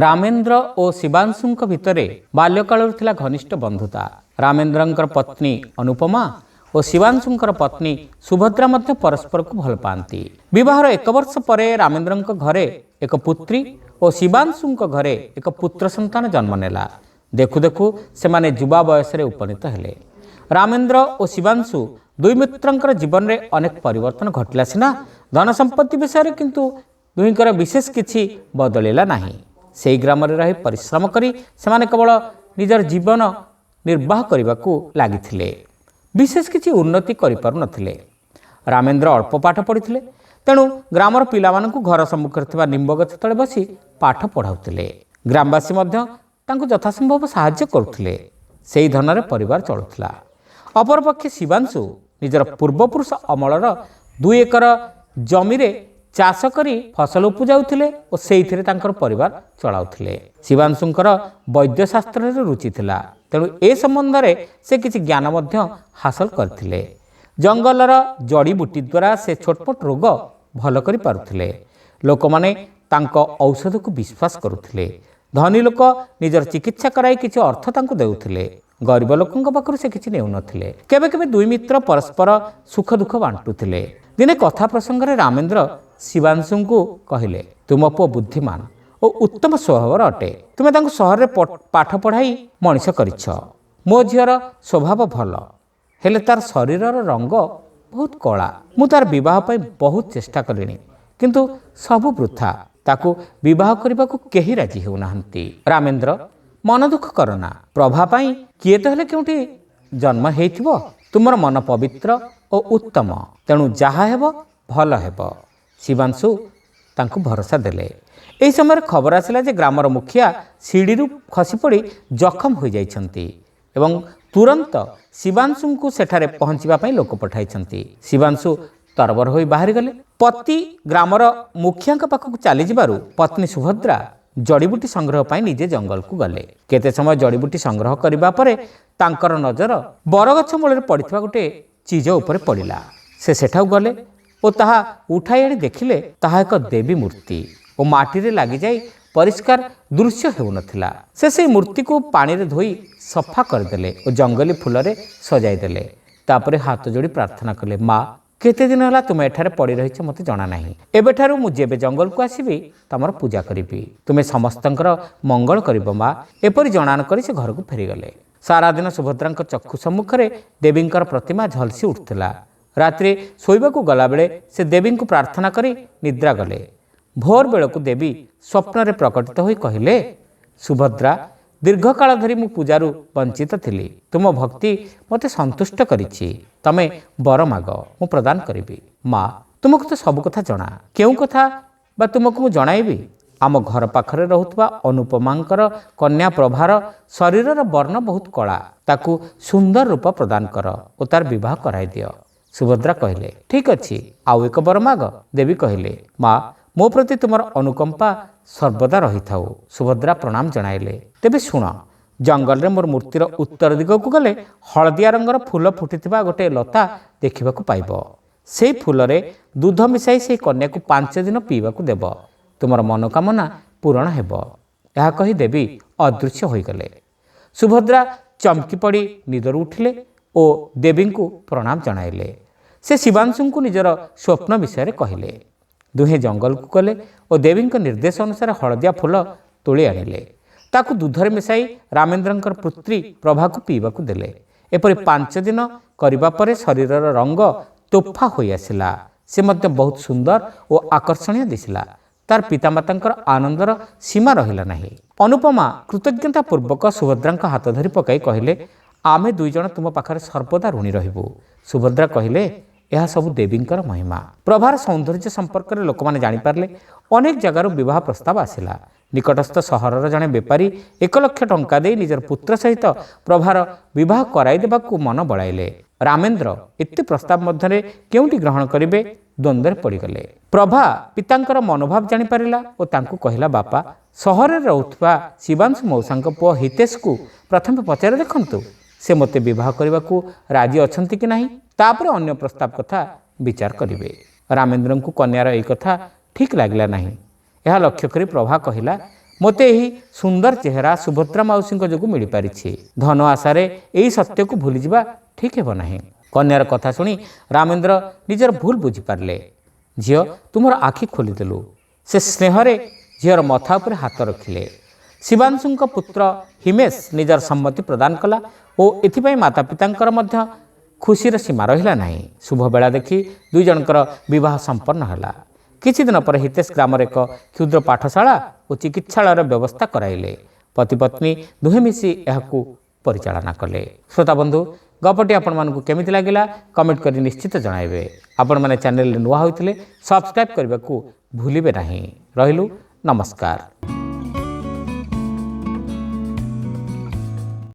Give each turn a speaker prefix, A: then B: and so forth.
A: रामेन्द्र और शिवांशुଙ୍କ ଭିତରେ ବାଲ୍ୟକାଳରୁ ଥିଲା ଘନିଷ୍ଠ ବନ୍ଧୁତା। ରାମେନ୍ଦ୍ରଙ୍କର ପତ୍ନୀ ଅନୁପମା ଓ ଶିବାଂଶୁଙ୍କର ପତ୍ନୀ ସୁଭଦ୍ରା ମଧ୍ୟ ପରସ୍ପରକୁ ଭଲ ପାଆନ୍ତି। ବିବାହର 1 ବର୍ଷ ପରେ ରାମେନ୍ଦ୍ରଙ୍କ ଘରେ ଏକ ପୁତ୍ରୀ ଓ ଶିବାଂଶୁଙ୍କ ଘରେ ଏକ ପୁତ୍ର ସନ୍ତାନ ଜନ୍ମ ନେଲା। ଦେଖୁ ଦେଖୁ ସେମାନେ ଯୁବା ବୟସରେ ଉପନୀତ ହେଲେ। ରାମେନ୍ଦ୍ର ଓ ଶିବାଂଶୁ ଦୁଇ ମିତ୍ରଙ୍କର ଜୀବନରେ ଅନେକ ପରିବର୍ତ୍ତନ ଘଟିଲା ସିନା, ଧନ ସମ୍ପତ୍ତି ବିଷୟରେ କିନ୍ତୁ ଦୁହିଁଙ୍କର ବିଶେଷ କିଛି ବଦଳିଲା ନାହିଁ। ସେହି ଗ୍ରାମରେ ରହି ପରିଶ୍ରମ କରି ସେମାନେ କେବଳ ନିଜର ଜୀବନ ନିର୍ବାହ କରିବାକୁ ଲାଗିଥିଲେ, ବିଶେଷ କିଛି ଉନ୍ନତି କରିପାରୁନଥିଲେ। ରାମେନ୍ଦ୍ର ଅଳ୍ପ ପାଠ ପଢ଼ିଥିଲେ, ତେଣୁ ଗ୍ରାମର ପିଲାମାନଙ୍କୁ ଘର ସମ୍ମୁଖରେ ଥିବା ନିମ୍ବ ଗଛ ତଳେ ବସି ପାଠ ପଢ଼ାଉଥିଲେ। ଗ୍ରାମବାସୀ ମଧ୍ୟ ତାଙ୍କୁ ଯଥାସମ୍ଭବ ସାହାଯ୍ୟ କରୁଥିଲେ। ସେହି ଧନରେ ପରିବାର ଚଳୁଥିଲା। ଅପରପକ୍ଷେ ଶିବାଂଶୁ ନିଜର ପୂର୍ବପୁରୁଷ ଅମଳର 2 ଏକର ଜମିରେ ଚାଷ କରି ଫସଲ ଉପଜାଉଥିଲେ ଓ ସେଇଥିରେ ତାଙ୍କର ପରିବାର ଚଳାଉଥିଲେ। ଶିବାଂଶୁଙ୍କର ବୈଦ୍ୟଶାସ୍ତ୍ରରେ ରୁଚି ଥିଲା, ତେଣୁ ଏ ସମ୍ବନ୍ଧରେ ସେ କିଛି ଜ୍ଞାନ ମଧ୍ୟ ହାସଲ କରିଥିଲେ। ଜଙ୍ଗଲର ଜଡ଼ିବୁଟି ଦ୍ୱାରା ସେ ଛୋଟମୋଟ ରୋଗ ଭଲ କରିପାରୁଥିଲେ। ଲୋକମାନେ ତାଙ୍କ ଔଷଧକୁ ବିଶ୍ୱାସ କରୁଥିଲେ। ଧନୀ ଲୋକ ନିଜର ଚିକିତ୍ସା କରାଇ କିଛି ଅର୍ଥ ତାଙ୍କୁ ଦେଉଥିଲେ। ଗରିବ ଲୋକଙ୍କ ପାଖରୁ ସେ କିଛି ନେଉନଥିଲେ। କେବେ କେବେ ଦୁଇ ମିତ୍ର ପରସ୍ପର ସୁଖ ଦୁଃଖ ବାଣ୍ଟୁଥିଲେ। ଦିନେ କଥା ପ୍ରସଙ୍ଗରେ ରାମେନ୍ଦ୍ର ଶିବାଂଶୁଙ୍କୁ କହିଲେ, ତୁମ ପୁଅ ବୁଦ୍ଧିମାନ ଓ ଉତ୍ତମ ସ୍ୱଭାବର ଅଟେ। ତୁମେ ତାଙ୍କୁ ସହରରେ ପାଠ ପଢ଼ାଇ ମଣିଷ କରିଛ। ମୋ ଝିଅର ସ୍ୱଭାବ ଭଲ, ହେଲେ ତାର ଶରୀରର ରଙ୍ଗ ବହୁତ କଳା। ମୁଁ ତାର ବିବାହ ପାଇଁ ବହୁତ ଚେଷ୍ଟା କଲିଣି, କିନ୍ତୁ ସବୁ ବୃଥା। ତାକୁ ବିବାହ କରିବାକୁ କେହି ରାଜି ହେଉନାହାନ୍ତି। ରାମେନ୍ଦ୍ର, ମନ ଦୁଃଖ କରନା। ପ୍ରଭା ପାଇଁ କିଏ ତ ହେଲେ କେଉଁଠି ଜନ୍ମ ହେଇଥିବ। ତୁମର ମନ ପବିତ୍ର ଓ ଉତ୍ତମ, ତେଣୁ ଯାହା ହେବ ଭଲ ହେବ। ଶିବାଂଶୁ ତାଙ୍କୁ ଭରସା ଦେଲେ। ଏହି ସମୟରେ ଖବର ଆସିଲା ଯେ ଗ୍ରାମର ମୁଖିଆ ସିଡ଼ିରୁ ଖସିପଡ଼ି ଜଖମ ହୋଇଯାଇଛନ୍ତି ଏବଂ ତୁରନ୍ତ ଶିବାଂଶୁଙ୍କୁ ସେଠାରେ ପହଞ୍ଚିବା ପାଇଁ ଲୋକ ପଠାଇଛନ୍ତି। ଶିବାଂଶୁ ତରବର ହୋଇ ବାହାରିଗଲେ। ପତି ଗ୍ରାମର ମୁଖିଆଙ୍କ ପାଖକୁ ଚାଲିଯିବାରୁ ପତ୍ନୀ ସୁଭଦ୍ରା ଜଡ଼ିବୁଟି ସଂଗ୍ରହ ପାଇଁ ନିଜେ ଜଙ୍ଗଲକୁ ଗଲେ। କେତେ ସମୟ ଜଡ଼ିବୁଟି ସଂଗ୍ରହ କରିବା ପରେ ତାଙ୍କର ନଜର ବରଗଛ ମୂଳରେ ପଡ଼ିଥିବା ଗୋଟିଏ ଚିଜ ଉପରେ ପଡ଼ିଲା। ସେ ସେଠାକୁ ଗଲେ ଓ ତାହା ଉଠାଇ ଆଣି ଦେଖିଲେ ତାହା ଏକ ଦେବୀ ମୂର୍ତ୍ତି ଓ ମାଟିରେ ଲାଗିଯାଇ ପରିଷ୍କାର ଦୃଶ୍ୟ ହେଉନଥିଲା। ସେ ସେହି ମୂର୍ତ୍ତିକୁ ପାଣିରେ ଧୋଇ ସଫା କରିଦେଲେ ଓ ଜଙ୍ଗଲୀ ଫୁଲରେ ସଜାଇ ଦେଲେ। ତାପରେ ହାତ ଯୋଡ଼ି ପ୍ରାର୍ଥନା କଲେ, ମା, କେତେ ଦିନ ହେଲା ତୁମେ ଏଠାରେ ପଡ଼ି ରହିଛ ମୋତେ ଜଣା ନାହିଁ। ଏବେଠାରୁ ମୁଁ ଯେବେ ଜଙ୍ଗଲକୁ ଆସିବି ତମର ପୂଜା କରିବି। ତୁମେ ସମସ୍ତଙ୍କର ମଙ୍ଗଳ କରିବ ମା। ଏପରି ଜଣାଣ କରି ସେ ଘରକୁ ଫେରିଗଲେ। ସାରା ଦିନ ସୁଭଦ୍ରାଙ୍କ ଚକ୍ଷୁ ସମ୍ମୁଖରେ ଦେବୀଙ୍କର ପ୍ରତିମା ଝଲସି ଉଠୁଥିଲା। ରାତିରେ ଶୋଇବାକୁ ଗଲାବେଳେ ସେ ଦେବୀଙ୍କୁ ପ୍ରାର୍ଥନା କରି ନିଦ୍ରା ଗଲେ। ଭୋର ବେଳକୁ ଦେବୀ ସ୍ୱପ୍ନରେ ପ୍ରକଟିତ ହୋଇ କହିଲେ, ସୁଭଦ୍ରା, ଦୀର୍ଘକାଳ ଧରି ମୁଁ ପୂଜାରୁ ବଞ୍ଚିତ ଥିଲି। ତୁମ ଭକ୍ତି ମୋତେ ସନ୍ତୁଷ୍ଟ କରିଛି। ତମେ ବର ମାଗ, ମୁଁ ପ୍ରଦାନ କରିବି। ମା, ତୁମକୁ ତ ସବୁ କଥା ଜଣା। କେଉଁ କଥା ବା ତୁମକୁ ମୁଁ ଜଣାଇବି? ଆମ ଘର ପାଖରେ ରହୁଥିବା ଅନୁପମାଙ୍କର କନ୍ୟା ପ୍ରଭାର ଶରୀରର ବର୍ଣ୍ଣ ବହୁତ କଳା। ତାକୁ ସୁନ୍ଦର ରୂପ ପ୍ରଦାନ କର ଓ ତାର ବିବାହ କରାଇ ଦିଅ। ସୁଭଦ୍ରା କହିଲେ, ଠିକ୍ ଅଛି, ଆଉ ଏକ ବର ମାଗ। ଦେବୀ କହିଲେ, ମା, ମୋ ପ୍ରତି ତୁମର ଅନୁକମ୍ପା ସର୍ବଦା ରହିଥାଉ। ସୁଭଦ୍ରା ପ୍ରଣାମ ଜଣାଇଲେ। ତେବେ ଶୁଣ, ଜଙ୍ଗଲରେ ମୋର ମୂର୍ତ୍ତିର ଉତ୍ତର ଦିଗକୁ ଗଲେ ହଳଦିଆ ରଙ୍ଗର ଫୁଲ ଫୁଟିଥିବା ଗୋଟିଏ ଲତା ଦେଖିବାକୁ ପାଇବ। ସେହି ଫୁଲରେ ଦୁଧ ମିଶାଇ ସେହି କନ୍ୟାକୁ 5 ଦିନ ପିଇବାକୁ ଦେବ। ତୁମର ମନୋକାମନା ପୂରଣ ହେବ। ଏହା କହି ଦେବୀ ଅଦୃଶ୍ୟ ହୋଇଗଲେ। ସୁଭଦ୍ରା ଚମକି ପଡ଼ି ନିଦରୁ ଉଠିଲେ ଓ ଦେବୀଙ୍କୁ ପ୍ରଣାମ ଜଣାଇଲେ। ସେ ଶିବାଂଶୁଙ୍କୁ ନିଜର ସ୍ୱପ୍ନ ବିଷୟରେ କହିଲେ। ଦୁହେଁ ଜଙ୍ଗଲକୁ ଗଲେ ଓ ଦେବୀଙ୍କ ନିର୍ଦ୍ଦେଶ ଅନୁସାରେ ହଳଦିଆ ଫୁଲ ତୋଳି ଆଣିଲେ। ତାକୁ ଦୁଧରେ ମିଶାଇ ରାମେନ୍ଦ୍ରଙ୍କର ପୁତ୍ରୀ ପ୍ରଭାକୁ ପିଇବାକୁ ଦେଲେ। ଏପରି 5 ଦିନ କରିବା ପରେ ଶରୀରର ରଙ୍ଗ ତୋଫା ହୋଇଆସିଲା। ସେ ମଧ୍ୟ ବହୁତ ସୁନ୍ଦର ଓ ଆକର୍ଷଣୀୟ ଦିଶିଲା। ତାର ପିତାମାତାଙ୍କର ଆନନ୍ଦର ସୀମା ରହିଲା ନାହିଁ। ଅନୁପମା କୃତଜ୍ଞତା ପୂର୍ବକ ସୁଭଦ୍ରାଙ୍କ ହାତ ଧରି ପକାଇ କହିଲେ, ଆମେ 2 ଜଣ ତୁମ ପାଖରେ ସର୍ବଦା ଋଣୀ ରହିବୁ। ସୁଭଦ୍ରା କହିଲେ, ଏହା ସବୁ ଦେବୀଙ୍କର ମହିମା। ପ୍ରଭାର ସୌନ୍ଦର୍ଯ୍ୟ ସମ୍ପର୍କରେ ଲୋକମାନେ ଜାଣିପାରିଲେ। ଅନେକ ଜାଗାରୁ ବିବାହ ପ୍ରସ୍ତାବ ଆସିଲା। ନିକଟସ୍ଥ ସହରର ଜଣେ ବେପାରୀ 1 ଲକ୍ଷ ଟଙ୍କା ଦେଇ ନିଜର ପୁତ୍ର ସହିତ ପ୍ରଭାର ବିବାହ କରାଇ ଦେବାକୁ ମନ ବଳାଇଲେ। ରାମେନ୍ଦ୍ର ଏତେ ପ୍ରସ୍ତାବ ମଧ୍ୟରେ କେଉଁଠି ଗ୍ରହଣ କରିବେ ଦ୍ୱନ୍ଦ୍ୱରେ ପଡ଼ିଗଲେ। ପ୍ରଭା ପିତାଙ୍କର ମନୋଭାବ ଜାଣିପାରିଲା ଓ ତାଙ୍କୁ କହିଲା, ବାପା, ସହରରେ ରହୁଥିବା ଶିବାଂଶୁ ମଉସାଙ୍କ ପୁଅ ହିତେଶକୁ ପ୍ରଥମେ ପଚାରି ଦେଖନ୍ତୁ। ସେ ମୋତେ ବିବାହ କରିବାକୁ ରାଜି ଅଛନ୍ତି କି ନାହିଁ, ତାପରେ ଅନ୍ୟ ପ୍ରସ୍ତାବ କଥା ବିଚାର କରିବେ। ରାମେନ୍ଦ୍ରଙ୍କୁ କନ୍ୟାର ଏହି କଥା ଠିକ୍ ଲାଗିଲା ନାହିଁ। ଏହା ଲକ୍ଷ୍ୟ କରି ପ୍ରଭା କହିଲା, ମୋତେ ଏହି ସୁନ୍ଦର ଚେହେରା ସୁଭଦ୍ରା ମାଉସୀଙ୍କ ଯୋଗୁଁ ମିଳିପାରିଛି। ଧନ ଆଶାରେ ଏହି ସତ୍ୟକୁ ଭୁଲିଯିବା ଠିକ୍ ହେବ ନାହିଁ। କନ୍ୟାର କଥା ଶୁଣି ରାମେନ୍ଦ୍ର ନିଜର ଭୁଲ ବୁଝିପାରିଲେ। ଝିଅ, ତୁମର ଆଖି ଖୋଲିଦେଲୁ। ସେ ସ୍ନେହରେ ଝିଅର ମଥା ଉପରେ ହାତ ରଖିଲେ। ଶିବାଂଶୁଙ୍କ ପୁତ୍ର ହିମେଶ ନିଜର ସମ୍ମତି ପ୍ରଦାନ କଲା ଓ ଏଥିପାଇଁ ମାତା ପିତାଙ୍କର ମଧ୍ୟ ଖୁସିର ସୀମା ରହିଲା ନାହିଁ। ଶୁଭ ବେଳା ଦେଖି ଦୁଇ ଜଣଙ୍କର ବିବାହ ସମ୍ପନ୍ନ ହେଲା। କିଛି ଦିନ ପରେ ହିତେଶ ଗ୍ରାମରେ ଏକ କ୍ଷୁଦ୍ର ପାଠଶାଳା ଓ ଚିକିତ୍ସାଳୟର ବ୍ୟବସ୍ଥା କରାଇଲେ। ପତି ପତ୍ନୀ ଦୁହେଁ ମିଶି ଏହାକୁ ପରିଚାଳନା କଲେ। ଶ୍ରୋତାବନ୍ଧୁ, ଗପଟି ଆପଣମାନଙ୍କୁ କେମିତି ଲାଗିଲା କମେଣ୍ଟ କରି ନିଶ୍ଚିତ ଜଣାଇବେ। ଆପଣମାନେ ଚ୍ୟାନେଲରେ ନୂଆ ହୋଇଥିଲେ ସବସ୍କ୍ରାଇବ୍ କରିବାକୁ ଭୁଲିବେ ନାହିଁ। ରହିଲୁ, ନମସ୍କାର।